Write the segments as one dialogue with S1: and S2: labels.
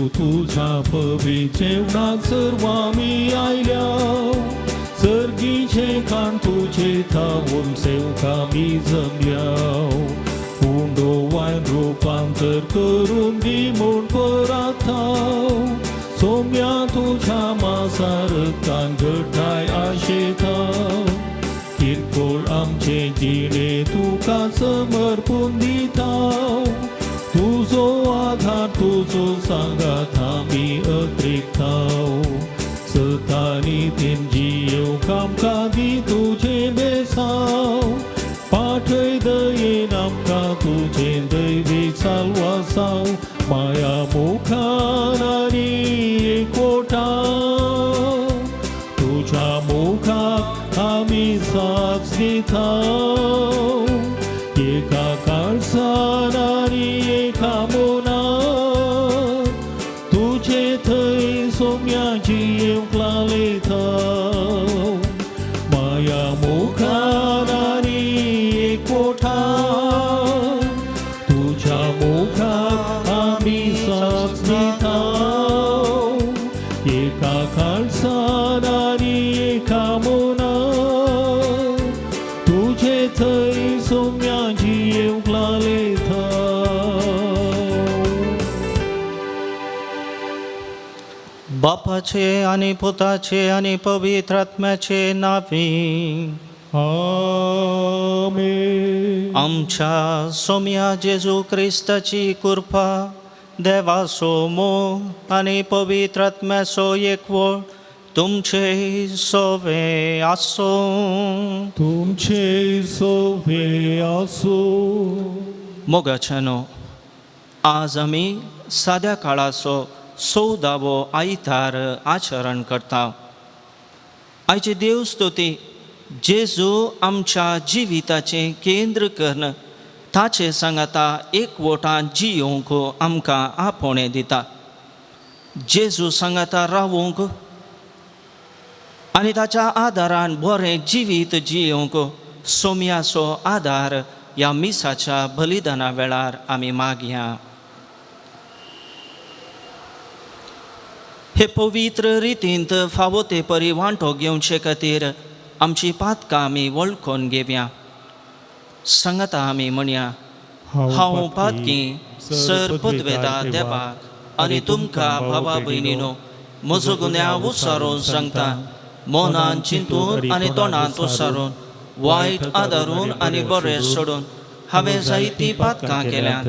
S1: तुझ्या पवित्र जेवणात सर्व आम्ही आयल्या सर्गीचे खाण तुझे थावून सेवका मी जमल्या उंडो वायन रूपांतर करून दिमून परत थाव सोम्या तुझ्या मासारकान घटाय आशे थाव किरकोळ आमचे जिणे तुका समर्पून दिताव तुझो आधार तुझो सांगात आम्ही अतिरिक्ताव सतानी तीन जीव कामका दी तुझे बेसाव पाठय दयेन आमका तुझे दैवी चालवासाव माया मुखान आनी एकवटाव तुझ्या मुखाक आमी साथ दिताव एका काळसान आनी एका मोनात तुझे थंय सोम्याची येवकला लेताव माया मुखान आनी एकवटाव तुझ्या मुखाक आमी साथ दिताव एका काळसान आनी एका मोनात तुझे थंय सोम्याची येवकला लेताव
S2: बापाचे आणि पुताचे आणि पवित्र आत्म्याचे नावी
S1: आमेन.
S2: आमच्या सोम्या जेजू क्रिस्ताची कृपा देवाचो मोग आणि पवित्र आत्म्याचो एकवळ तुमचे सोवे आसो
S1: तुमचे सोवे आसो.
S2: मोगाच्यानो आज आमी साद्या काळाचो 14वो आयतार आचरण करता. आयचे देव स्तुती जेजू आमच्या जिविताचे केंद्र करून ताचे सांगाता एकवटान जियोंक आमकां आपोणे दिता. जेजू सांगाता रावूंक आनी ताच्या आदारान बरें जिवीत जियोंक सोम्याचो आदार ह्या मिसाच्या बलिदाना वेळार आमी मागया. हे पवित्र रितींत फावो ते परी वांटो घेवचे खातीर आमची पातकां आमी वळखून घेवया. सांगाता आमी म्हणया हांव पातकी सर पदवेदार देवाक आनी तुमकां भावा भयणीनो म्हजो गुन्यांव उसारून सांगता. मनान चिंतून आनी तोंडांत उसारून वायट आदारून आनी बरें सोडून हांवें जायतीं पातकां केल्यात.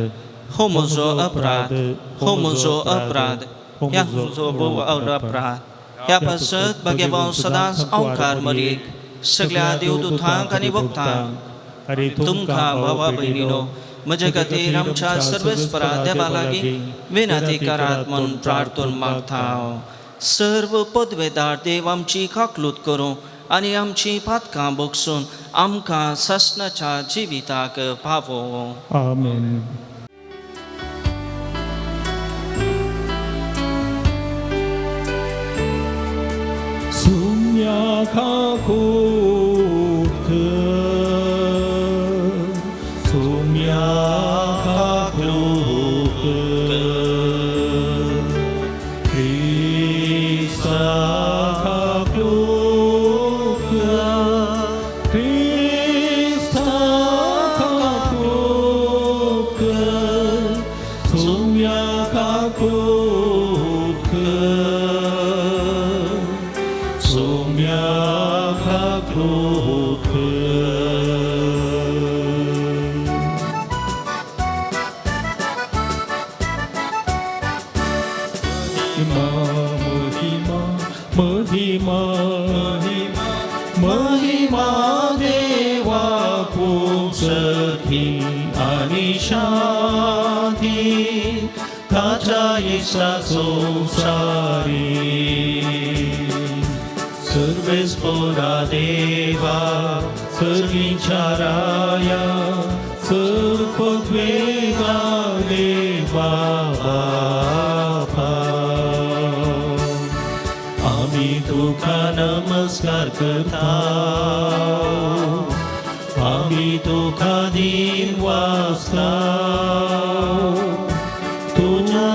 S2: हो म्हजो अपराध, हो म्हजो अपराध, ह्या म्हजो अपराध. ह्या पासत भाग्यभाव सदांच अवकार मरीक सगळ्या देवदूतांक आनी भक्तांक तुमकां भावा भयणीनो म्हजे खातीर आमच्या सर्वेस्परा देवा लागीं विनंती करात म्हूण प्रार्थून मागता. हांव सर्व पदवेदार देव आमची काकलूत करूं आनी आमची पातकां भोगसून आमकां ससनाच्या जिविताक पावो.
S1: आमेन. सोम्या काकूट सोम्या काकूट क्रिस्ता काकूट क्रिस्ता काकूट सोम्या काकूट सोम्या काकूट महिमा महिमा देवा पुंसकी आणि शांती ताच्या येसाचो सारी सर्वेस्परा देवा सर्वीच्या राया सर्वपदवेगा देवा बापा आम्ही तुका नमस्कार करता आम्ही तुका दिन वाचता तुझ्या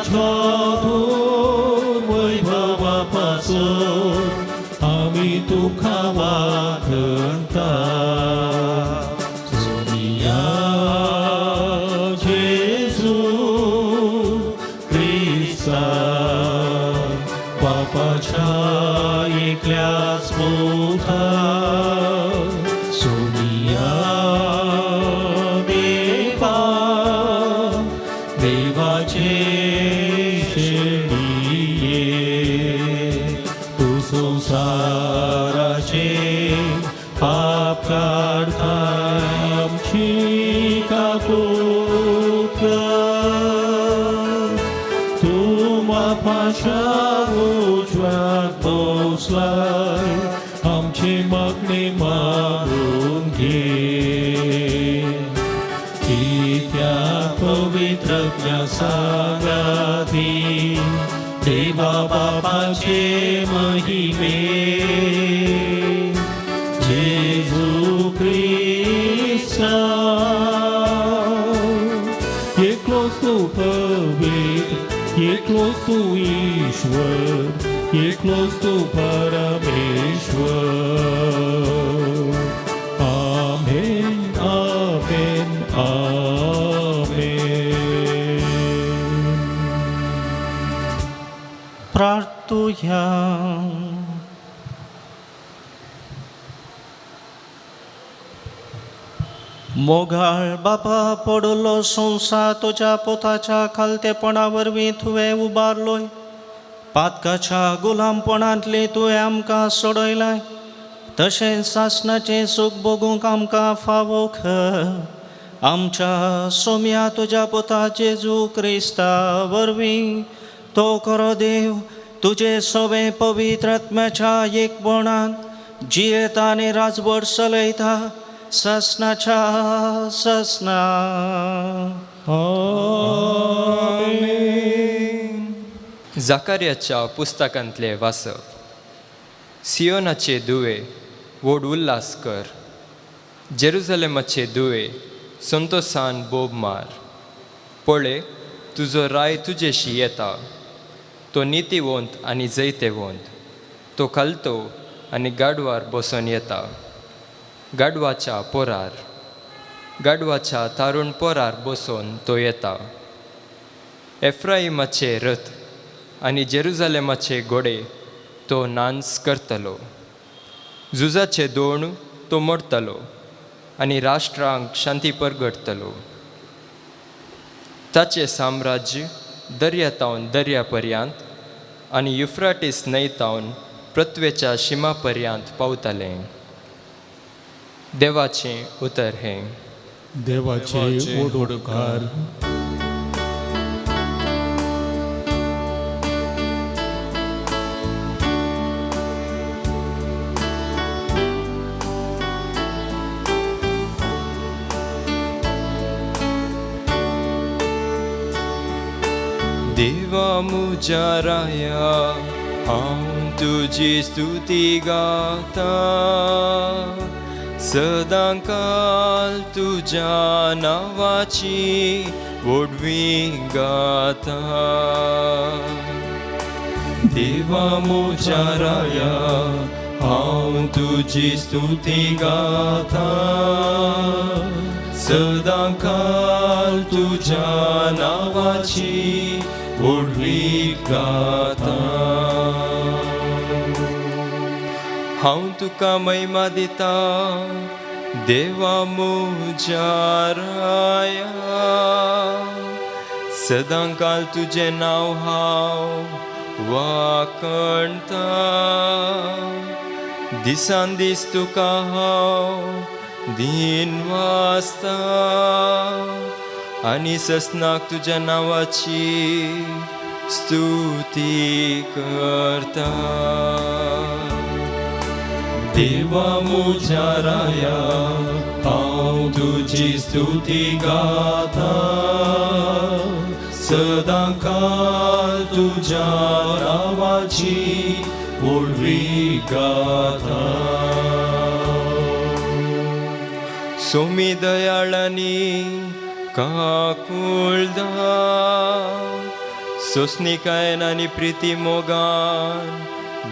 S1: पाप काढताय आमची कापुत्र तुम्हा पाशा उजव्यात बसलाय आमची मागणी मागून घे की त्या पवित्र सांगाती देवा बापाचे महिमे जेजू ख्रिस्ता एकलोच तू पवित्र एकलोच तू ईश्वर एकलोच तू परमेश्वर आमेन आमेन आमेन
S2: प्रार्थूया. मोगाळ बापा पडलो संसार तुझ्या पोताच्या खालतेपणावर मी तुवें उबारलोय पातकाच्या गुलामपणांतले तुवें आमकां सोडयलाय तशेंच सासणाचें सूख भोगूंक आमकां फावो कर आमच्या सोम्या तुज्या पुता जेजू क्रिस्ता वरवीं तो खरो देव तुजे सगळे पवित्र आत्म्याच्या एकपणान जियेता आनी राजभर चलयता ससनाच्या ससना.
S1: आमेन.
S3: जाकार्याच्या पुस्तकांतले वाचप. सियोनाचे दुवे व्हड उल्हास कर जेरुसलेमाचे दुवे संतोसान बोब मार पळय तुजो राय तुजेशी येता तो नितीवंत आनी जैतेवंत तो खालतो आनी गाडवार बसून येता गाडवाच्या पोरार गाडवाच्या तारुण पोरार बसून तो येता एफ्राईमाचे रथ आनी जेरुसलेमाचे घोडे तो नांच करतलो झुजाचे दोण तो मोडतलो आनी राष्ट्रांक शांती परगटतलो ताचे साम्राज्य दर्यातावन दर्यापर्यंत आनी युफ्राटीस न्हंयतावन पृथ्वेच्या शिमापर्यंत पावतलें. देवाचें उतर हें.
S1: देवाचे ओडकार.
S3: देवा मुजा राया हांव तुजी स्तुती गाता सदांकाल तुज्या नांवाची व्हडवी गाता. देवा मुजा राया हांव तुजी स्तुती गाता सदांकाल तुज्या नांवाची व्हडवी गाता. हांव तुका महिमा दिता देवा मुज्या राया सदांकाल तुजें नांव हांव वाखणटा दिसान दीस तुका हांव दिन वाचता आनी ससनाक तुज्या नांवाची स्तुती करता.
S1: देवा मुज्या राया हांव तुजी स्तुती गाता सदांकाल तुज्या नांवाची व्हडवी गाता.
S3: सोमी दयाळांनी काकुळदा सोसनिकायन आनी प्रिती मोगान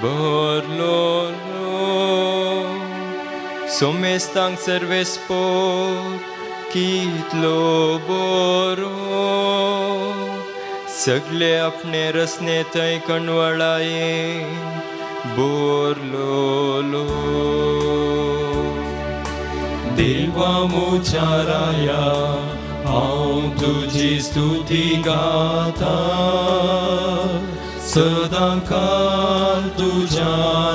S3: भरलो सोमेस्तांक सर्वेस्पोर कितलो बरो सगळे आपणे रसने थंय कणवळायेन बोरलो.
S1: देवा मुज्या राया हांव तुजी स्तुती गाता सदांकाल तुज्या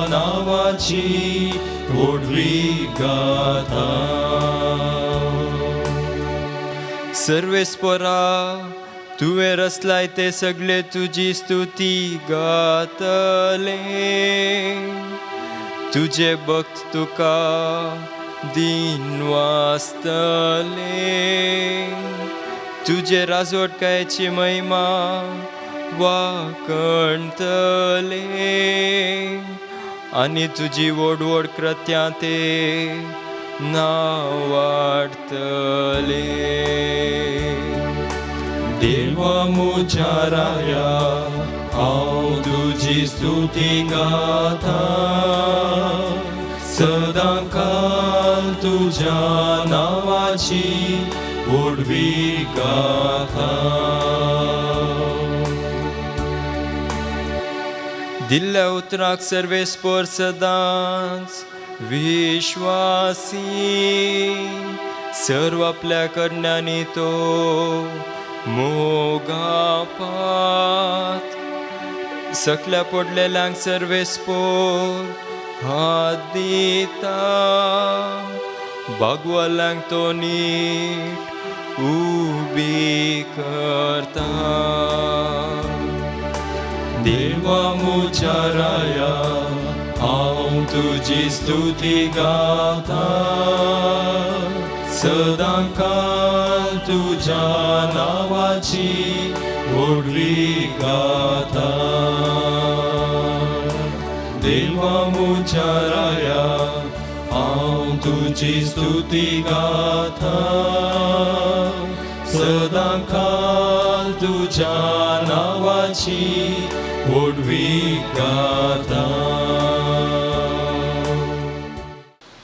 S1: नांवाची ओढवी गाथा.
S3: सर्वेस्परा तुवें रचलाय ते सगळे तुजी स्तुती गातले. तुझे भक्त तुका दिन वाचतले. तुझे राजवटकायेची महिमा वाकणतले. आनी तुजी व्हड कृत्यां ते नांव वाडतले.
S1: देवा मुझ्या राया हांव तुजी स्तुती गाता. सदां काल तुझ्या नावाची ओडवी गाथा.
S3: दिल्ल्या उतराक सर्वेस्पर सदांच विश्वासी. सर्व आपल्या करण्यांनी तो मोगापात. सकल्या पडलेल्यांक सर्वेस्पर हात दिता. बागवाल्यांक तो नीट उबी करता.
S1: देवा मुझ्या राया हांव तुजी स्तुती गाता. सदां काल तुझ्या नावाची ओडवी गाथा. देवा मुझ्या राया हांव तुजी स्तुती गाता. सदां काल तुझ्या नावाची ओडवी गाथा.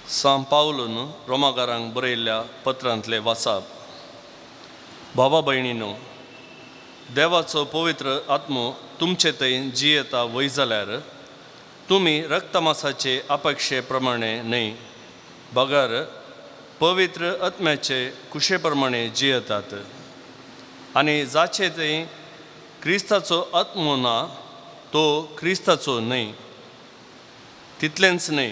S4: सांत पावलोन रोमाकारांक बरयल्ल्या पत्रांतले वाचप. बाबा भयणीनो, देवाचो पवित्र आत्मो तुमचे थंय जियेता वय जाल्यार तुमी रक्तमासाचे अपेक्षे प्रमाणे न्हय, बगर पवित्र आत्म्याचे कुशे प्रमाणे जियेतात. आनी जाचे थंय क्रिस्ताचो आत्मो ना तो क्रिस्ताचो न्हय. तितलेंच न्हय,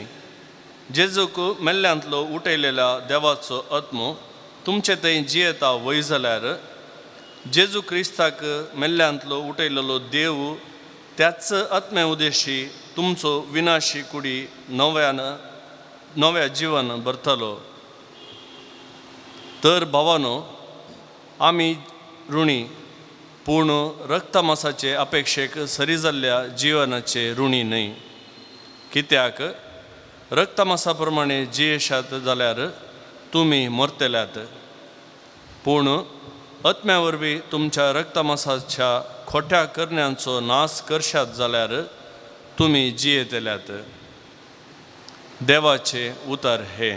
S4: जेजूक मेल्ल्यांतलो उठयलेल्या देवाचो आत्मो तुमचे थंय जियेता वय जाल्यार जेजू क्रिस्ताक मेल्ल्यांतलो उठयलेलो देव त्याच आत्म्या उदेशी तुमचो विनाशी कुडी नव्या जिवन भरतलो. तर भावानो, आमी ऋणी पूण रक्तमासाचे अपेक्षेक सरी जाल्ल्या जिवनाचे ऋणी न्हय. कित्याक रक्तमासा प्रमाणे जियेशात जाल्यार तुमी मरतल्यात. पूण आत्म्या वरवीं तुमच्या रक्तमासाच्या खोट्या करण्यांचो नाश करशात जाल्यार तुमी जियेतल्यात. देवाचे उतर हे.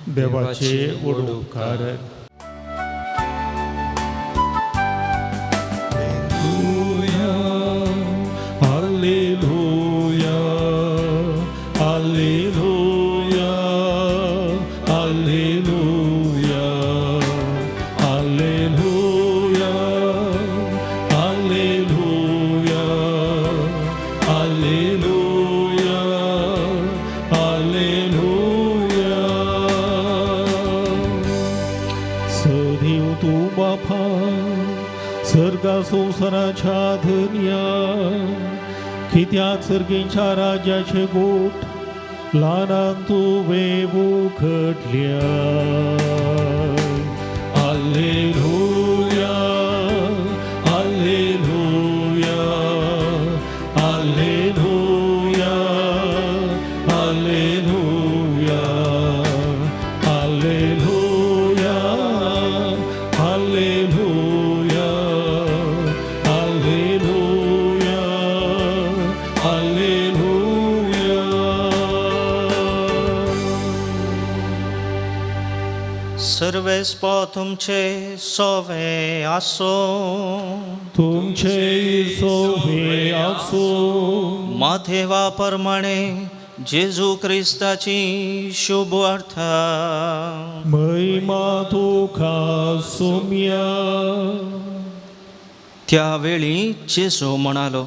S5: देवाचे व्हड उपकार. Alleluia, Alleluia, Alleluia, Alleluia, Alleluia, Alleluia, Alleluia. सदैव तू बापा सर्गा संसाराच्या धन्या, कित्याक सर्गेच्या राज्याचे गोठ ल्हानांक तुवें उखटल्या. Alleluia, Alleluia, Alleluia, Alleluia, Alleluia, Alleluia, Alleluia, Alleluia.
S2: सर्वेस्पो तुमचे सोवे आसो.
S5: तुमचे सोवे आसो.
S2: माथेवा प्रमाणे जेजू क्रिस्ताची शुभ अर्थ.
S5: महिमा तुका सोम्या.
S2: त्यावेळी जेजू म्हणालो,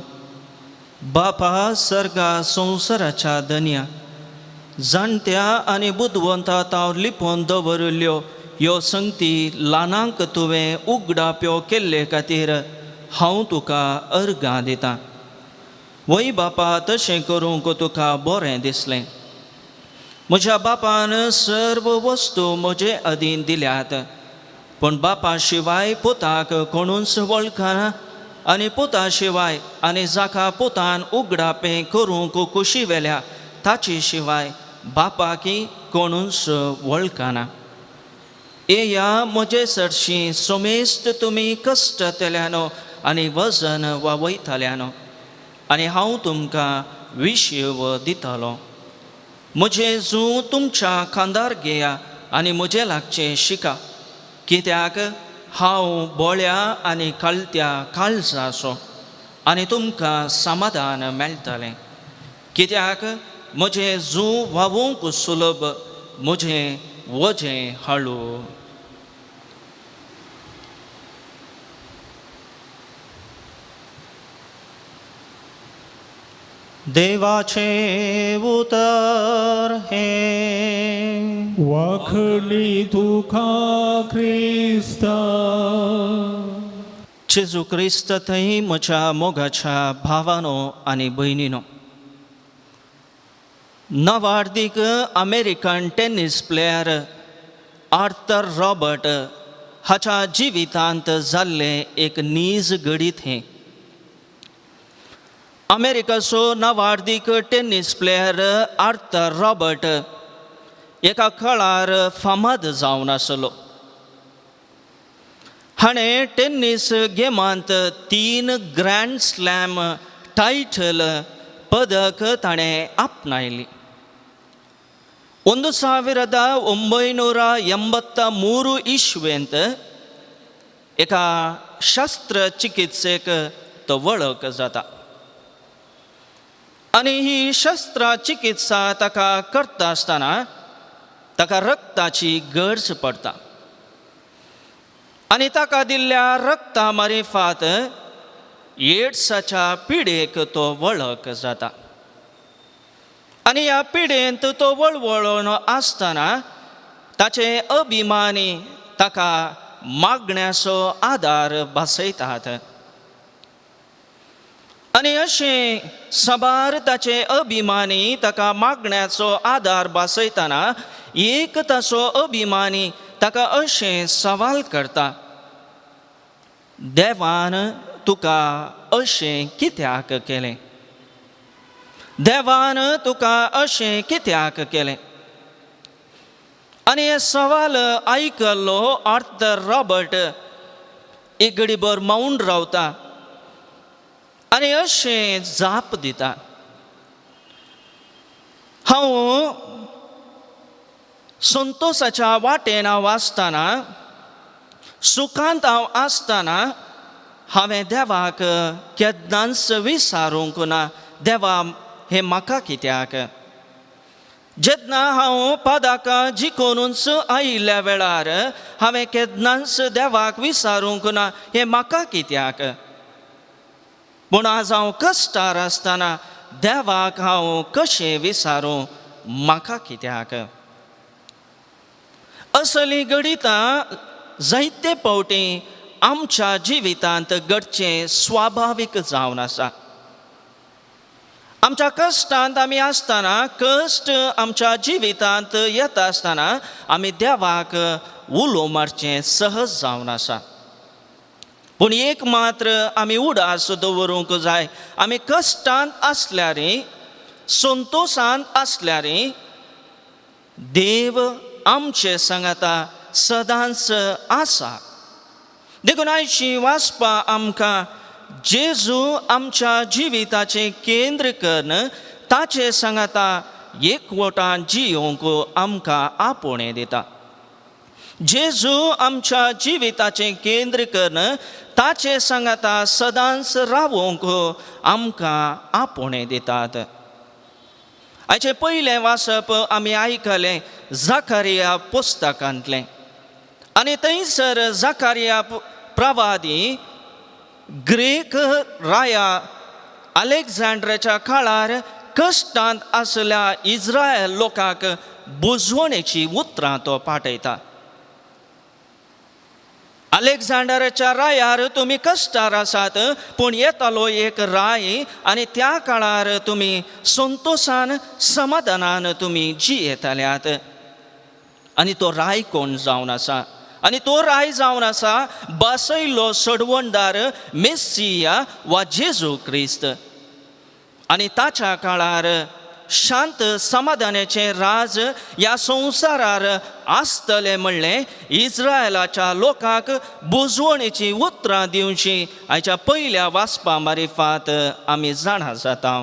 S2: बापा सर्गा संसाराच्या धन्या, जाणट्या आनी बुदवंता तांव लिपोवन दवरिल्ल्यो ह्यो संगती ल्हानांक तुवें उगडाप्यो केल्ले खातीर हांव तुका अर्गां दितां. वय बापा, तशें करूंक तुका बरें दिसलें. म्हज्या बापान सर्व वस्तू म्हजे अधीन दिल्यात, पूण बापा शिवाय पुताक कोणूच वळखना आनी पुता शिवाय आनी जाका पुतान उगडापें करूंक कुशी वेल्या ताचे शिवाय बापाकी कोणूच वळखना. येया म्हजे चडशीं सोमेस्त तुमी कश्टतल्यानो आनी वजन वा वयतल्यानो, आनी हांव तुमकां विशीव दितलो. म्हजें जूं तुमच्या खांदार घेया आनी म्हजे लागचें शिका, कित्याक हांव बोळ्या आनी कळत्या काळजाचो, आनी तुमकां समाधान मेळटलें. कित्याक म्हजें जूं व्हावूंक सुलभ, म्हजें वजें हळू. देवाचे उतर हे
S5: वाखली तुका क्रिस्ता.
S2: जेजू क्रिस्त थंय म्हज्या मोगाच्या भावानो आनी भयणीनो, नवार्दीक American tennis player Arthur Robert हाच्या जिवितांत जाल्ले एक नीज घडीत हें. अमेरिकाचो नवार्दीक टेनिस प्लेयर आर्थर रॉबर्ट एका काळार फामाद जावन आसलो. हाणें टेनिस गेमांत 3 ग्रँड स्लॅम टायटल पदक ताणें आपणायली. 1983 इस्वेंत एका शस्त्रचिकित्सेक तो वळख जाता, आनी ही शस्त्रचिकित्सा ताका करता आसतना ताका रक्ताची गरज पडटा, आनी ताका दिल्ल्या रक्ता मारिफात एड्साच्या पिडेक तो वळख जाता. आनी ह्या पिडेंत तो वळवळून आसतना ताचे अभिमानी ताका मागण्याचो आदार भासयतात. आनी अशें सबार ताचे अभिमानी ताका मागण्याचो आदार भासयतना एक ताचो अभिमानी ताका अशें सवाल करता, देवान तुका अशें कित्याक केलें? देवान तुका अशें कित्याक केलें? आनी हे सवाल आयकल्लो आर्थर रॉबर्ट एक घडीभर मौन रावता आनी अशें जाप दिता, हांव संतोशाच्या वाटेन हांव आसतना, सुखांत हांव आसतना हांवें देवाक केन्नाच विचारूंक ना, देवा हें म्हाका कित्याक? जेन्ना हांव पदाक जिखूनच आयिल्ल्या वेळार हांवें केन्नाच देवाक विचारूंक ना हें म्हाका कित्याक? पूण आज हांव कश्टार आसतना देवाक हांव कशें विचारूं, म्हाका कित्याक? असली गणितां जायते फावटी आमच्या जिवितांत घडचें स्वाभावीक जावन आसा. आमच्या कश्टांत आमी आसतना, कश्ट आमच्या जिवितांत येता आसतना आमी देवाक उलो मारचें सहज जावन आसा. पूण एक मात्र आमी उडास दवरूंक जाय, आमी कश्टांत आसल्यारय संतोशांत आसल्यारय देव आमचे सांगाता सदांच आसा. देखून आयची वाचपा आमकां जेजू आमच्या जिविताचें केंद्र करून ताचे सांगाता एकवटान जियोंक आमकां आपोवणें दिता. जेजू आमच्या जिविताचें केंद्र करून ताचे सांगाता सदांच रावोंक आमकां आपोवणें दितात. हाचें पयलें वाचप आमी आयकलें झकारिया पुस्तकांतलें, आनी थंयसर झकारिया प्रवादी ग्रीक राया अलेक्झांड्राच्या काळार कश्टांत आसल्या इस्रायल लोकांक बुजवणेची उतरां तो पाठयता. अलेक्झांडराच्या रायार तुमी कश्टार आसात, पूण येतालो एक राय आनी त्या काळार तुमी संतोशान समाधानान तुमी जियेताल्यात. आनी तो राय कोण जावन आसा? आनी तो राय जावन आसा बसयल्लो सडवणदार मेस्सिया वा जेजू क्रिस्त. आनी ताच्या काळार शांत समाधानाचें राज ह्या संवसारार आसतलें म्हणलें इस्रायलाच्या लोकांक बुजवणेची उतरां दिवची हाच्या पयल्या वाचपा मारिफात आमी जाणा जाता.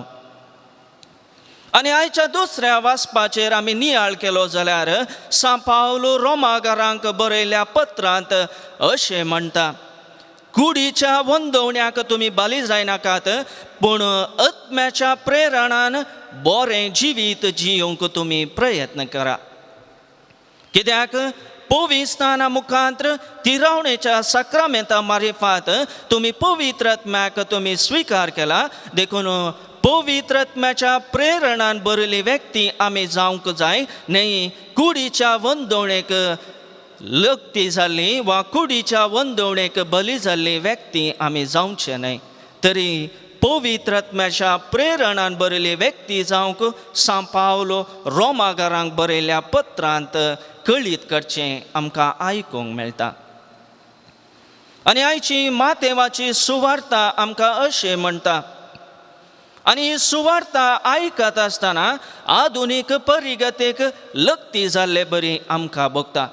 S2: आनी आयच्या दुसऱ्या वाचपाचेर आमी नियाळ केलो जाल्यार सान पावलो रोमाकारांक बरयल्ल्या पत्रांत अशें म्हणटा, कुडीच्या वंदवण्याक तुमी बली जायनाकात, पूण आत्म्याच्या प्रेरणान बरें जिवीत जियोंक तुमी प्रयत्न करा. कित्याक पवित्रात्म्या मुखांत्र तिरावणेच्या सक्रामेंता मारिफात तुमी पवित्र आत्म्याक तुमी स्विकार केला. देखून पवित्र आत्म्याच्या प्रेरणान बरयली व्यक्ती आमी जावंक जाय, न्ही कुडीच्या वंदवणेक लक्ती जाल्ली वा कुडीच्या वंदवणेक बली जाल्ली व्यक्ती आमी जावचे न्हय. तरी पवित्र आत्म्याच्या प्रेरणान बरयली व्यक्ती जावंक सान पावलो रोमाकारांक बरयल्ल्या पत्रांत कळीत करचें आमकां आयकूंक मेळटा. आनी आयची मातेवाची सुवार्ता आमकां अशें म्हणटा. आनी ही सुवार्ता आयकत आसतना आधुनीक परिगतेक लक्ती जाल्ले बरी आमकां भोगता.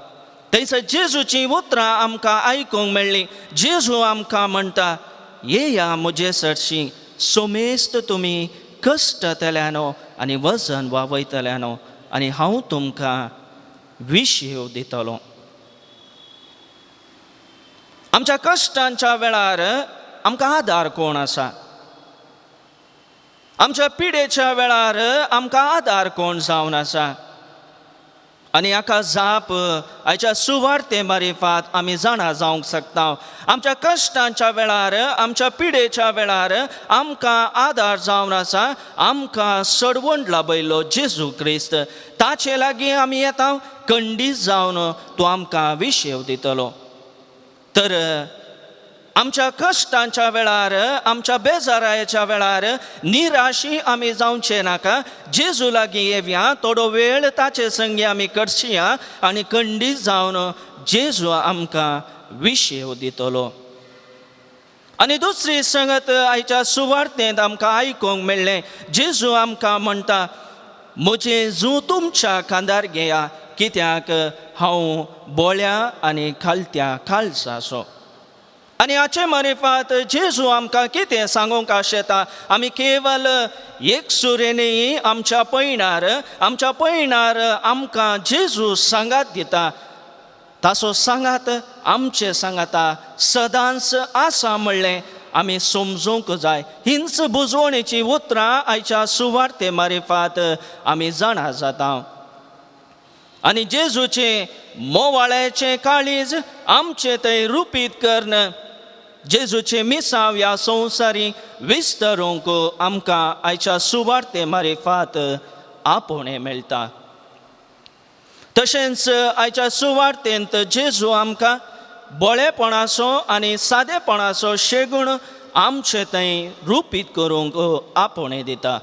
S2: थंयसर जेजूची उतरां आमकां आयकूंक मेळ्ळी. जेजू आमकां म्हणटा, येया म्हजे सरशी, सोमेस्त तुमी कश्टतल्यानो आनी वजन वावयतल्यानो, आनी हांव तुमकां विश्यो दितलो. आमच्या कश्टांच्या वेळार आमकां आदार कोण आसा? आमच्या पिडेच्या वेळार आमकां आदार कोण जावन आसा? आनी हाका जाप आयच्या सुवार्ते मारिफात आमी जाणा जावंक शकता. आमच्या कश्टांच्या वेळार, आमच्या पिडेच्या वेळार आमकां आदार जावन आसा आमकां सडवण लाभयलो जेजू क्रिस्त. ताचे लागीं आमी येता खंडीत जावन तो आमकां विशेव दितलो. तर आमच्या कश्टांच्या वेळार, आमच्या बेजारायेच्या वेळार निराशी आमी जावचे नाका. जेजू लागीं येवया, थोडो वेळ ताचे संगी आमी करचया आनी खंडीत जावन जेजू आमकां विशेव दितलो. आनी दुसरी संगत आयच्या सुवार्तेंत आमकां आयकूंक मेळ्ळें. जेजू आमकां म्हणटा, म्हजें जूं तुमच्या खांदार घेया, कित्याक हांव बोळ्या आनी खालत्या खालसाचो. आनी हाचे मारिफात जेजू आमकां कितें सांगूंक आशेता? आमी केवल एक सुरेनी आमच्या पैणार आमकां जेजू सांगात दिता. ताचो सांगात आमचे सांगाता सदांच आसा म्हणलें आमी समजूंक जाय. हिंच बुजवणेची उतरां आयच्या सुवार्ते मारिफात आमी जाणा जाता. आनी जेजूचें मोवाळ्याचें काळीज आमचें थंय रुपीत करन जेजूचें मिसांव ह्या संवसारी विस्तरूंक आमकां आयच्या सुवार्ते मारिफात आपोवणें मेळटा. तशेंच आयच्या सुवार्तेंत जेजू आमकां बोळेपणाचो आनी सादेपणाचो शेगूण आमचे थंय रुपीत करूंक आपोवणें दिता.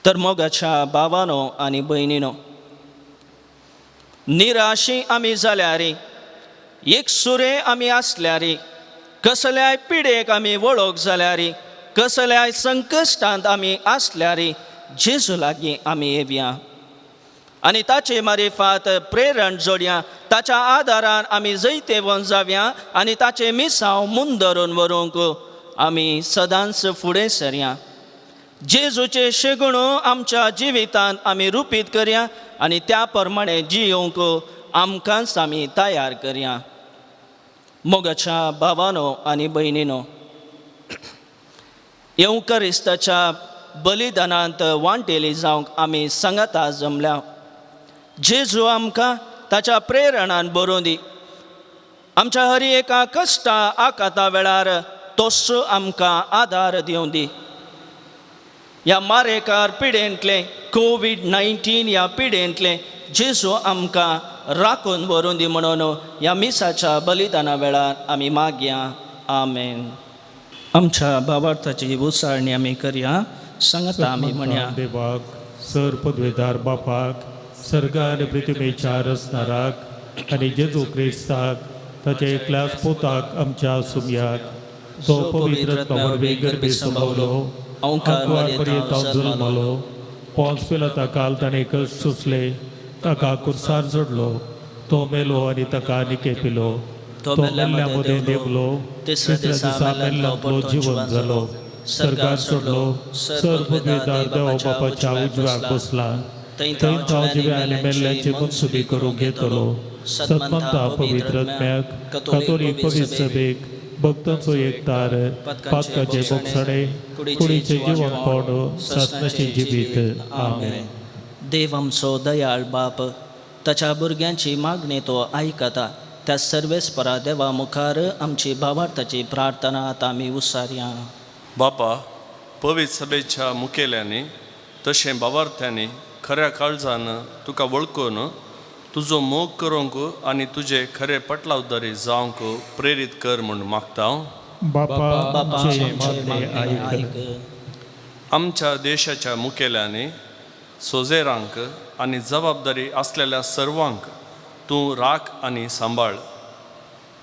S2: तर मोगाच्या भावानो आनी भयणीनो, निराशी आमी जाल्यार, एक सुरे आमी आसल्यार, कसल्याय पिडेक आमी वळोवंक जाल्यार, कसल्याय संकश्टांत आमी आसल्यार जेजू लागीं आमी येवया आनी ताचे मारिफात प्रेरण जोडया. ताच्या आदारान आमी जैतेवन जावया आनी ताचे मिसांव मुंदरून व्हरूंक आमी सदांच फुडें सरया. जेजूचे शेगूण आमच्या जिवितांत आमी रुपीत करया आनी त्या प्रमाणे जियोंक आमकांच आमी तयार करया. मोगाच्या भावानो आनी भयणीनो, येवकरिस्ताच्या बलिदानांत वांटेली जावंक आमी सांगाता जमल्या. जेजू आमकां ताच्या प्रेरणान बरोवन दी. आमच्या हर एका कश्टा आकाता वेळार तोच आमकां आदार दिवं दी. ह्या मारेकार पिडेंतले कोविड-19 ह्या पिडेंतले जेजू आमकां राखून व्हरून दी म्हणून ह्या मिसाच्या बलिदाना वेळार आमी मागया. आमेन. आमच्या भावार्थाची उसाळणी आमी करया. सांगता आमी म्हणया.
S5: देवाक सर पदवेदार बापाक सर्ग आनी पृथ्वीच्या रचणाराक आनी जेजू क्रिस्ताक ताचे एकल्याच पोताक आमच्या सुमयाक तो पवित्र वरवीं गर्भे संभवलो अंकुरार पर्यंत जल्मलो पोंच पिलाता काल ताणें कश्ट सोंसले ताका कुर्सार जोडलो तो मेलो आनी ताका निकेपिलो तो मेल्ल्या मदें देवलो तिसऱ्या दिसा मेल्ल्यांतलो जिवन जालो सर्गार सोडलो सर पदवेदार देवा बापाच्या उजव्याक बसला थंय हांव जिवे आनी मेल्ल्यांची मनसुबी करूंक घेतलो सतमंता पवित्र आत्म्याक कातोलीक पवित्र सभेक भक्तांचो एकतार पातकाचे बोगसणे कुडीचे जिवन पावण सासणाचे जिवीत. आमेन.
S2: देव आमचो दयाळ बाप ताच्या भुरग्यांची मागणी तो आयकता. त्या सर्वेस्परा देवा मुखार आमची भावार्थाची प्रार्थना आतां आमी उसारया.
S4: बापा, पवित्र सभेच्या मुखेल्यांनी तशें भावार्थ्यांनी खऱ्या काळजान तुका वळखून तुजो मोग करूंक आनी तुजे खरे पटलावदारी जावंक प्रेरीत कर म्हूण मागता.
S5: बापा आमचे
S2: आमचे
S5: मागणे आयक.
S4: आमच्या देशाच्या मुखेल्यांनी सोजेरांक आनी जबाबदारी आसलेल्या सर्वांक तूं राख आनी सांबाळ.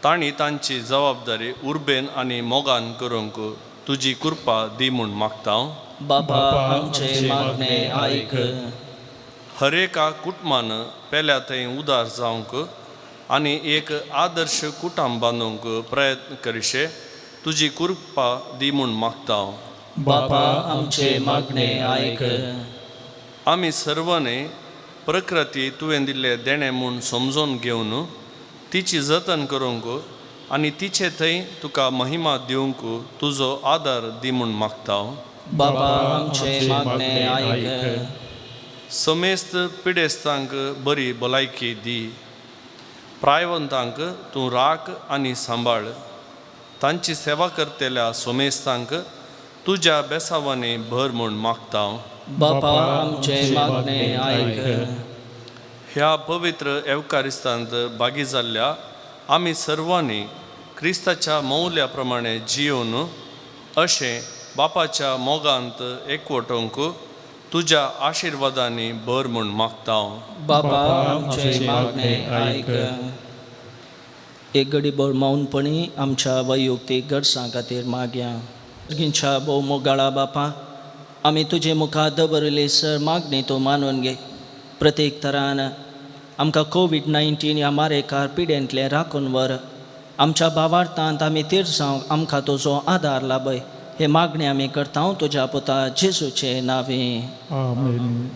S4: तांणी तांची जबाबदारी उर्बेन आनी मोगान करूंक तुजी कृपा दी म्हूण मागता.
S2: बापा आमचे मागणे आयक.
S4: हरेका कुटुंबान पेल्या थंय उदार जावंक आनी एक आदर्श कुटुंब बांदूंक प्रयत्न करिशे तुजी कृपा दी म्हूण मागता.
S2: बापा आमचे मागणे आयक.
S4: आमी सर्वांनी प्रकृती तुवें दिल्ले देणे म्हूण समजून घेवन तिची जतन करूंक आनी तिचे थंय तुका महिमा दिवंक तुजो आदार दी म्हूण मागता.
S2: बापा आमचे मागणे आयक.
S4: समेस्त पिडेस्तांक बरी भलायकी दी. प्रायवंतांक तूं राख आनी सांबाळ. तांची सेवा करतेल्या सोमेस्तांक तुज्या बेसावांनी भर म्हूण मागता.
S2: बापा आमचे मागणे आयक.
S4: ह्या पवित्र एवकारिस्तांत भागी जाल्ल्या आमी सर्वांनी क्रिस्ताच्या मौल्या प्रमाणे जियोन अशें बापाच्या मोगांत एकवटूंक तुज्या आशिर्वादांनी भर म्हूण मागता.
S2: बापा आमचे मागणे आयक. एक घडीभर मौनपणी आमच्या वैयक्तीक गरजां खातीर मागया. सर्गीच्या भोव मोगाळा बापा, आमी तुजे मुखार दवरली सर मागणी तूं मानून घे. प्रत्येक तरान आमकां कोविड-19 ह्या मारेकार पिडेंतले राखून व्हर. आमच्या भावार्थांत आमी तिरसांव आमकां तुजो आदार लाभय. हे मागणी आमी करता तुज्या पुता जेजूचे नांवे.
S5: आमेन.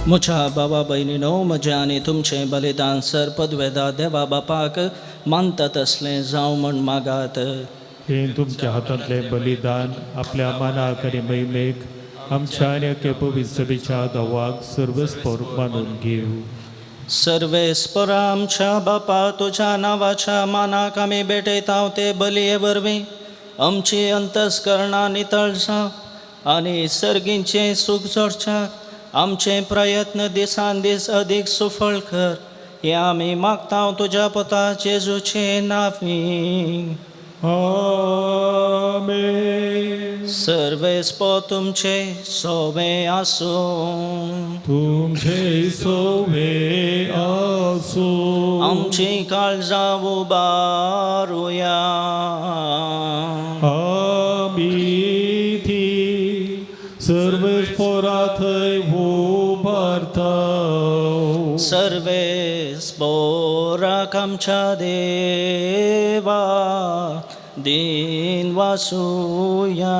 S2: म्हज्या भावा भयणीनो, म्हजें आनी तुमचें बलिदान सरपदवेदा देवा बापाक मानता तसलें जावं म्हण मागात.
S5: हे तुमच्या हातांतले बलिदान आपल्या मानाक आनी महिमेक आमच्या आनी अख्खे पवित्र सभेच्या धवाक सर्वस्पर मानून घेऊ.
S2: सर्वेस्परा आमच्या बापा, तुझ्या नांवाच्या मानाक आमी भेटयता ते बलये वरवीं आमची अंतस्करणां नितळ जावं आनी सर्गींचें सूख जोडच्याक आमचे प्रयत्न दिसान दीस अदीक सुफळ कर. हे आमी मागता तुज्या पुता जेजूचे नांवीं.
S5: आमेन.
S2: सर्वेस्पो तुमचे सोवे आसूं.
S5: तुमचे सोवे आसूं.
S2: आमची काळजां उबारुया.
S5: आमी थी सर्वस्परा थंय उबारता.
S2: सर्वेस्पोराक आमच्या देवा दिन वासुया.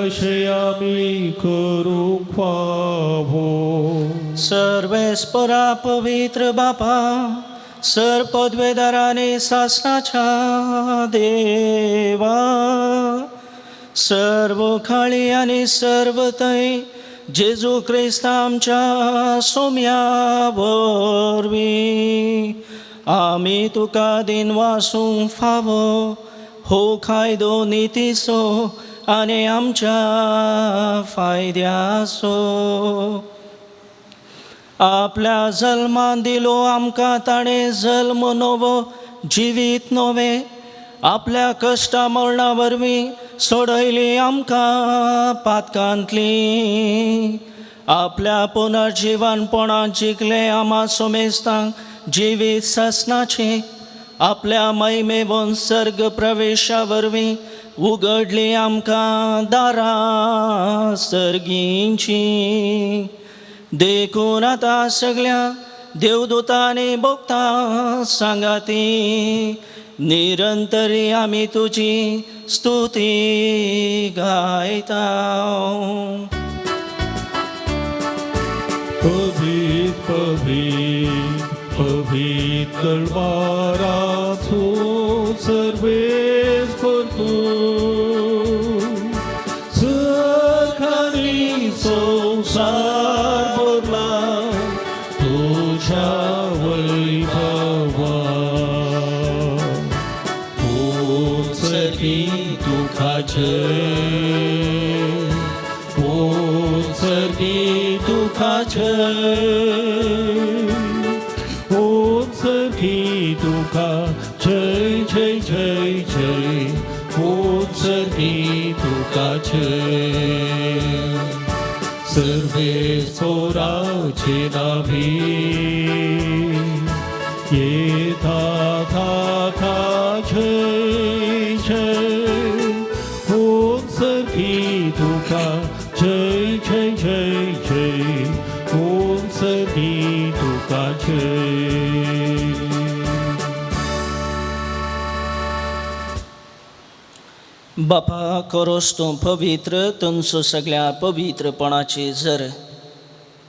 S5: अशें आमी करूंक फावो.
S2: सर्वेस्परा पवित्र बापा, सर पदवेदारांनी सासणाच्या देवा, सर्व खाळी आनी सर्व थंय जेजू क्रिस्त आमच्या सोम्या वरवीं आमी तुका दिन वासूंक फावो. हो कायदो नितीचो आनी आमच्या फायद्याचो. आपल्या जल्मान दिलो आमकां ताणें जल्म नवो जिवीत नवें आपल्या कश्टा मरणा वरवीं सोडयली आमकां पातकांतली. आपल्या पुनर्जिवनपणान जिखले आमा सोमेस्तांक जिवीत सासणाचें आपल्या महिमेवन सर्ग प्रवेशा वरवीं उगडली आमकां दारां सर्गींची. देखून आतां सगळ्या देवदूतांनी भोगता सांगाती निरंतरी आमी तुजी स्तुती गायता.
S5: पवित्र पवित्र पवित्र दरबाराचो सर्वेस्पर तूं. सखानी संसार भरला तुझ्या वैभवान. पोचली दुखाचे पोचली दुखाचे पोचली दुखा जय जय जय जय पोचली दुखाचे. सर्वेस्पराचे नावी येता था था जय जय पोचली दुखा जय जय जय जय पोचली दुखाचे.
S2: बापा, करोस तूं पवित्र तुमचो सगळ्या पवित्रपणाची जर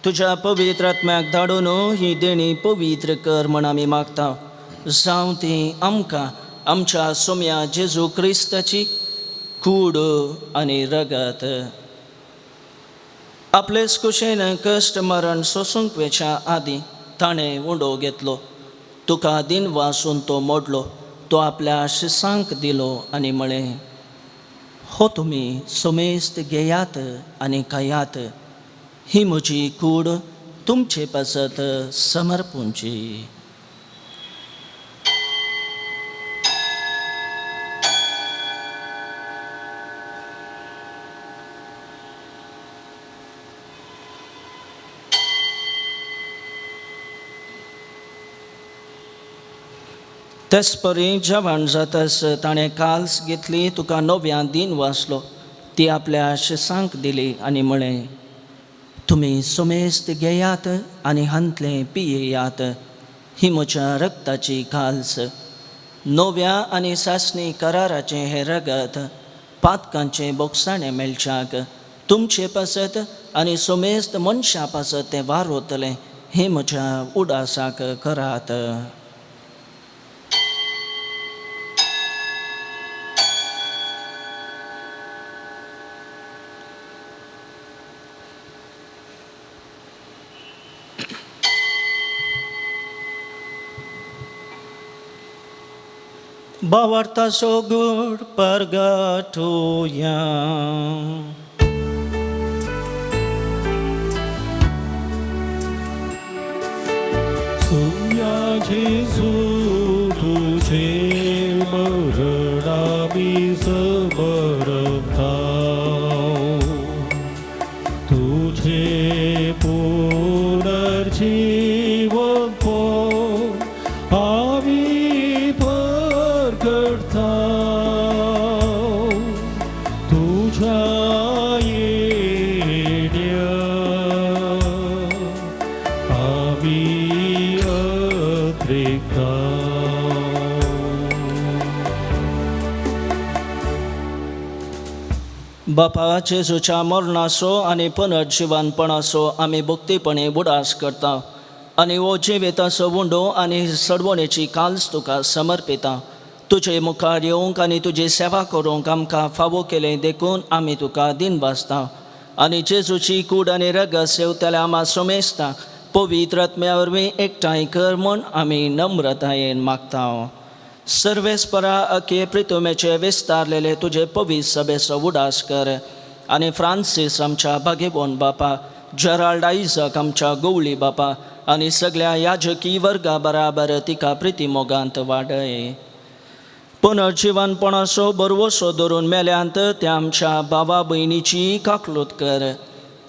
S2: तुझ्या पवित्र आत्म्याक धाडून ही देणी पवित्र कर म्हण आमी मागता. जावं ती आमकां आमच्या सोम्या जेजू क्रिस्ताची कूड आनी रगत. आपलेच कुशेन कश्ट मरण सोसूंक वेच्या आदीं ताणें उंडो घेतलो. तुका दिन वासून तो मोडलो. तो आपल्या शिसांक दिलो आनी म्हळें, हो तुमी सोमेस्त घेयात आनी खायात. ही म्हजी कूड तुमचे पासत समर्पूंची. तेच परी जेवण जातास ताणें काल्स घेतली, तुका नव्या दिन वाचलो. ती आपल्या शिसांक दिली आनी म्हळें, तुमी सोमेस्त घेयात आनी हांतले पियेयात. ही म्हज्या रक्ताची काल्स, नव्या आनी सासणी कराराचें हें रगत पातकांचे बोगसाणें मेळच्याक तुमचे पासत आनी सोमेस्त मनशां पासत तें वारोतलें हें म्हज्या उडासाक करात. Bawartaso gur pargatoya.
S5: सुया जेजू तुझे मरणामी समरता तुझे पुनर्जीवन पो आम्ही प्रगटता तुझ्या येण्या आम्ही अद्रिक्ता.
S2: बापा जेजूच्या मरणाचो आनी पुनर्जिवानपणाचो आमी भक्तीपणे उडास करता आनी हो जिविताचो उंडो आनी सडवणेची काल्स तुका समर्पिता. तुजे मुखार येवंक आनी तुजी सेवा करूंक आमकां फावो केलें देखून आमी तुका दिनवासता आनी जेजूची कूड आनी रगत सेवतल्या आमा सोमेस्ता पवित्र आत्म्या वरवीं एकठांय कर म्हूण आमी नम्रतायेन मागता. सर्वेस्परा अखे प्रितुमेचे विस्तारलेले तुजे पवित्र सभेचो उडास कर आनी फ्रांसीस आमच्या भागेबोन बापा, जेराल्ड आयझक आमच्या गवळी बापा आनी सगळ्या याजकी वर्गा बराबर तिका प्रितीमोगांत वाडय. पुनर्जिवानपणाचो बरवसो धरून मेल्यांत त्या आमच्या भावा भयणीची काकलूत कर.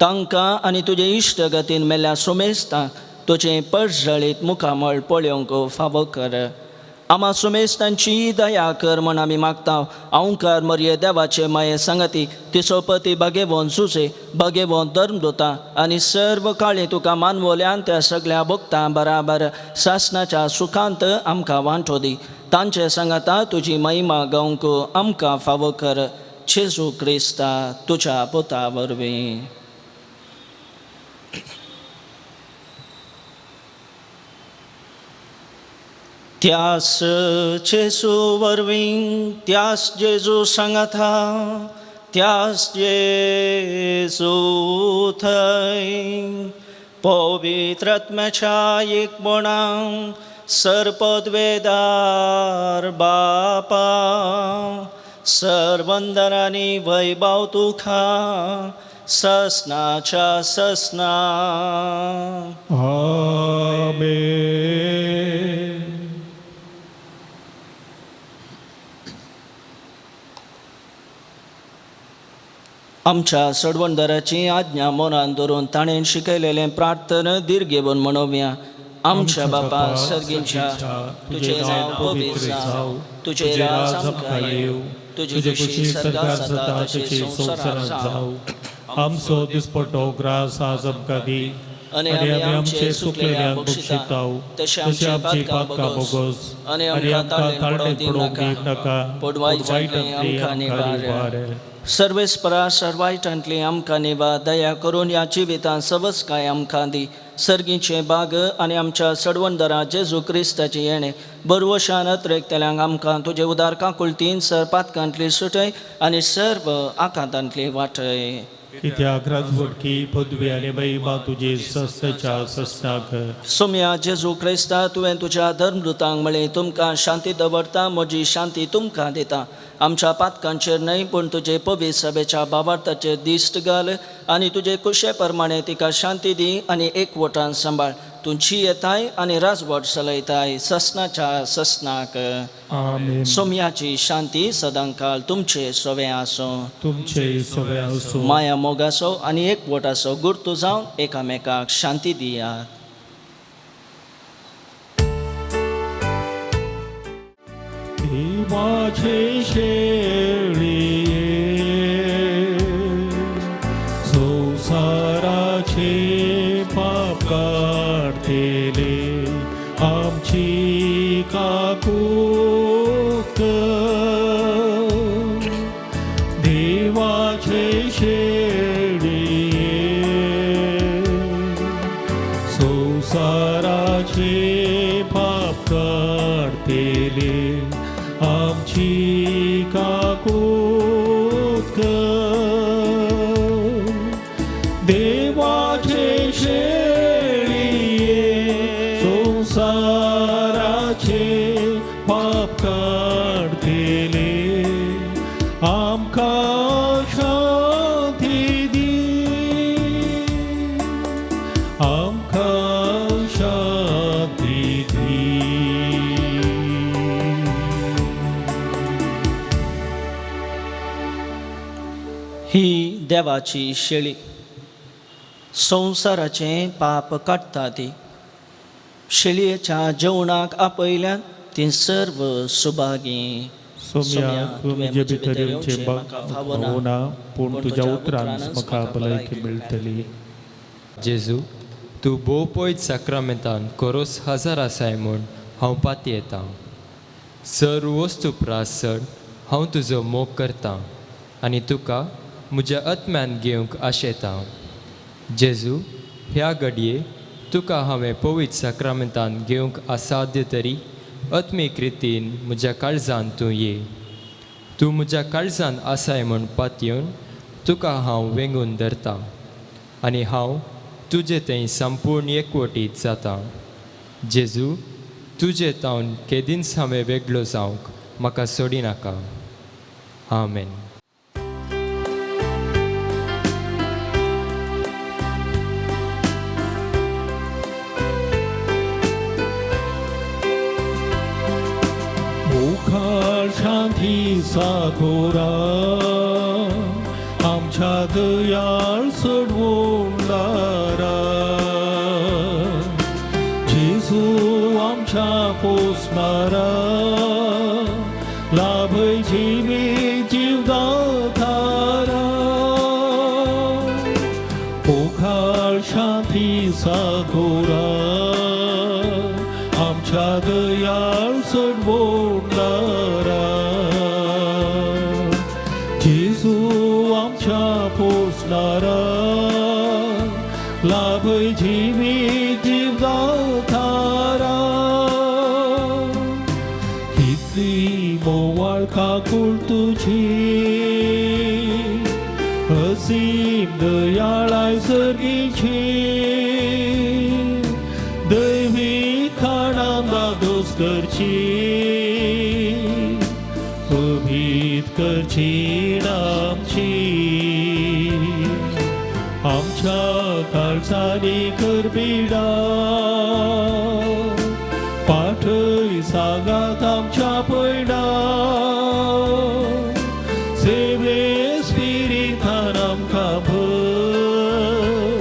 S2: तांकां आनी तुजे इश्टगतीन मेल्ल्या सोमेस्तांक तुजें पडजळीत मुखामळ पळोवंक फावो कर. आमा सोमेस्तांची दया कर म्हण आमी मागता. ओंकार मरये देवाचे माये सांगती तिचो पती भागेवोन जुजे भागेवोन धर्मदूता आनी सर्व काळी तुका मानवल्यान त्या सगळ्या भक्तां बराबर सासणाच्या सुखांत आमकां वांटो दी. तांचे सांगता तुजी महिमा गावंक आमकां फावो कर. जेजू क्रिस्ता तुज्या पुता वरवीं. त्यास जेजू वरवीं त्यास जेजू सांगता त्यास जेजू थंय पवित्र आत्म्याच्या एकपणान सरपदवेदार बापा सर्वंदरांनी वैभव तुका ससनाच्या ससना.
S5: आमेन.
S2: आमच्या सडवणदाराची आज्ञा मनान धरून ताणें शिकयलेलें प्रार्थन दिर्घेवन म्हणोवया. आमच्या बापा सर्गींच्या तुझे नांव पवित्र जावं, तुझे राज आमकां येवं, तुझी कुशी स्वर्गांत जाता तशी संवसारांत जावं.
S5: आमचो दिसपट्टो ग्रास आज आमकां दी
S2: आनी आमी आमचे सुकलेल्यांक बक्षिताव तशें आमची पातकां बोगोस आनी आमकां ताळें पडोवंक नाका पूण वायटांतलीं आमकां निवार. सर्वेस्परा सर्वायटांतली आमकां निवा. दया करून ह्या जिवितांत सवस्काय आमकां दी. सर्गीचे बाग आनी आमच्या सडवणदारा जेजू क्रिस्ताची येणे बरवशान अत्रेकतेल्यांक आमकां तुजे उदार काकुळतीन सरपातकांतली सुटय आनी सर्व आकांतांतली वाटय.
S5: कित्याक राजवटकी पदवी आनी महिमा तुजे सस्ताच्या सस्ताक.
S2: सोम्या जेजू क्रिस्ता तुवें तुज्या धर्मदूतांक म्हळें तुमकां शांती दवरता, म्हजी शांती तुमकां दिता. आमच्या पातकांचेर न्हय पूण तुजे पवित्र सभेच्या भावार्थाचेर दिश्ट घाल आनी तुजे कुशे प्रमाणे तिका शांती दी आनी एकवटान सांबाळ. तुमची येताय आनी राजवट चलयताय ससनाच्या ससनाक.
S5: आमेन.
S2: सोम्याची शांती सदांकाळ तुमचे सोवे आसूं.
S5: तुमचे सगळे आसूं.
S2: माया मोगाचो आनी एकवटाचो गुर्तू जावन एकामेकाक शांती दियात.
S5: देवाचे शेळिये संसाराचे पाप काढतेले आमची काकूत. देवाचे शेळिये
S2: देवाची शेळी संसाराचे पाप काडटा ती शेळयेच्या जेवणाक आपयल्यात ती सर्व सुभागी
S5: सोम्या तुमी जे भितर येवचे भावना पूण तुज्या उतरान म्हाका भलायकी मेळटली.
S3: जेजू तूं भोव पयत साक्रामेंतान कोरोस हजार आसाय म्हूण हांव पाती येतां. सर्व वस्तू प्रास चड हांव तुजो मोग करतां आनी तुका म्हज्या आत्म्यान घेवंक आशेतां. जेजू ह्या घडये तुका हांवें पवित्र साक्रामेंतान घेवंक असाध्य तरी आत्मीक रितीन म्हज्या काळजान तूं ये. तूं म्हज्या काळजान आसाय म्हूण पातयेवन तुका हांव वेंगून धरतां आनी हांव तुजे थंय संपूर्ण एकवटीत जाता. जेजू तुजे तावन केदींच हांवें वेगळो जावंक म्हाका सोडिनाका. आमेन.
S5: मुखार शांती साखोरा आमच्या दयाळ सोडवणारा जेजू आमच्या पोसणारा लाभय जिवी जीवदातारा. मुखार शांती साखोरा आमच्या दयाळ सोडवणारा जेजू आमच्या पोसणारा लाभय जिवी जीवदातारा. कितली मोवाळ काकूळ तुझी असीम दयाळाय सर्गीची दैवी खाणांना दोस करची अभीत करची आमची. आमच्या काळजांनी करबिडा पाठय सांगात आमच्या पैडा सेवे स्पिरितान आमकां भर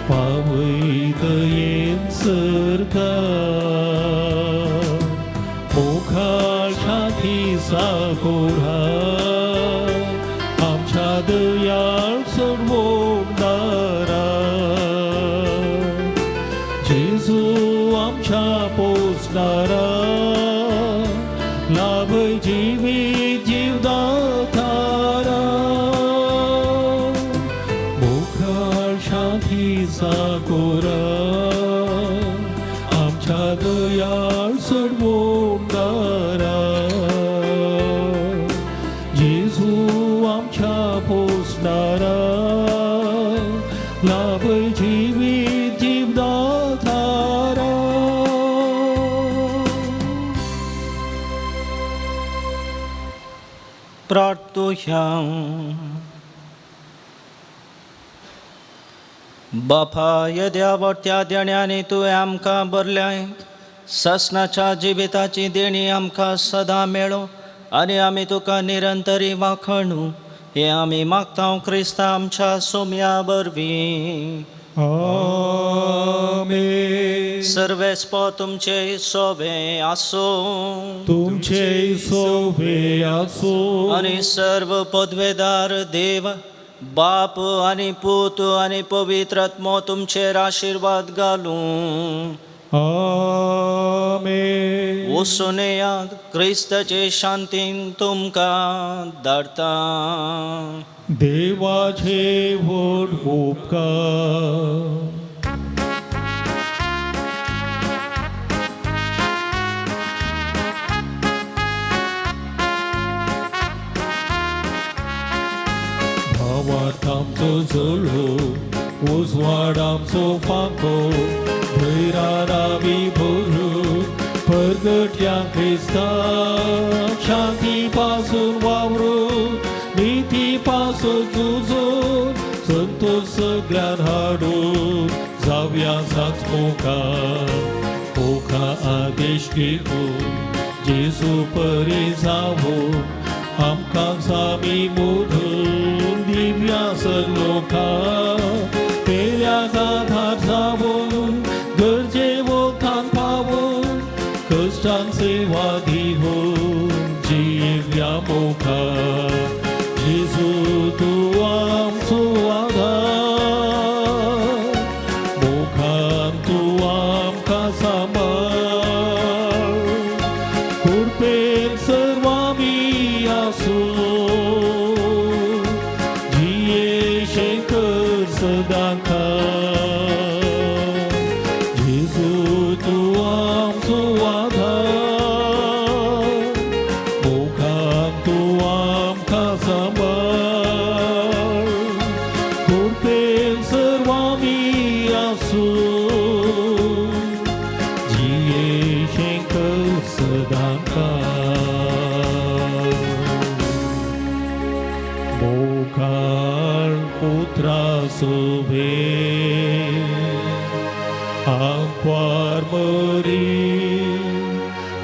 S5: पावयत येन सरता. मुखार शांती साखोरा आमच्या दयाळ सोडवणारा जेजू आमच्या पोसणारा लाभय जिवी जीवदातारा. मुखार शांती साखोरा आमच्या दयाळ सोडवणारा जेजू आमच्या पोसणारा लाभय जिवी जीवदातारा.
S2: प्रार्थोया. बापा येद्या वट्या देण्याने तुवें आमकां भरल्याय ससनाच्या जिविताची देणी आमकां सदां मेळो आनी आमी तुका निरंतरी वाखणू हे आमी मागता क्रिस्ता आमच्या सोम्या वरवीं.
S5: आमेन.
S2: सर्वेस्पो तुमचे सोवे आसो
S5: तुमचे सोवे आसो
S2: आणि सर्व पदवेदार देव बाप आणि पूत आणि पवित्र आत्मो तुमचेर आशीर्वाद घालूं.
S5: आमेन.
S2: वचून येयात क्रिस्ताचे शांतीन तुमकां धाडटा.
S5: देवाचे व्हड उपकार भावार्थ आमचो जळो उजवाड आमचो फांको धैर्यान आमी भरू परगट्या क्रिस्ता शांती पासून वावरून नीती पासून झुजून संतोष सगळ्यान हाडून जावया मोखा आदेश घेऊन जेजू परी जावून आमकां सामी मोडून दिव्य दिव्या सलोखा पेल्या गाधार जावून गरजे वोथान पावून कष्टांचे वादी होऊन जिव्या मोखा जेजू तू आमचो आधार मोखान तू आमकां सांबाळ कृपेन सर्वांमी आसूं जियेशें कर सदां जेजू तू आमचो आधार मोखान तू आमकां सांबाळ कृपेन सर्वांमी आसूं जियेशें कर सदां मोखान पुत्रा सोबे आंकवार मरी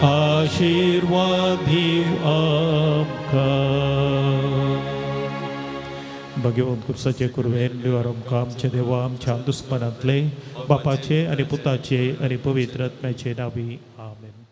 S5: आशीर्वाद दिव आमकां भगवंत कुर्साचे कुरवेन देवार आमकां आमचे देवा आमच्या दुस्मनांतले बापाचे आनी पुताचे आनी पवित्र आत्म्याचे नांवी आमेन.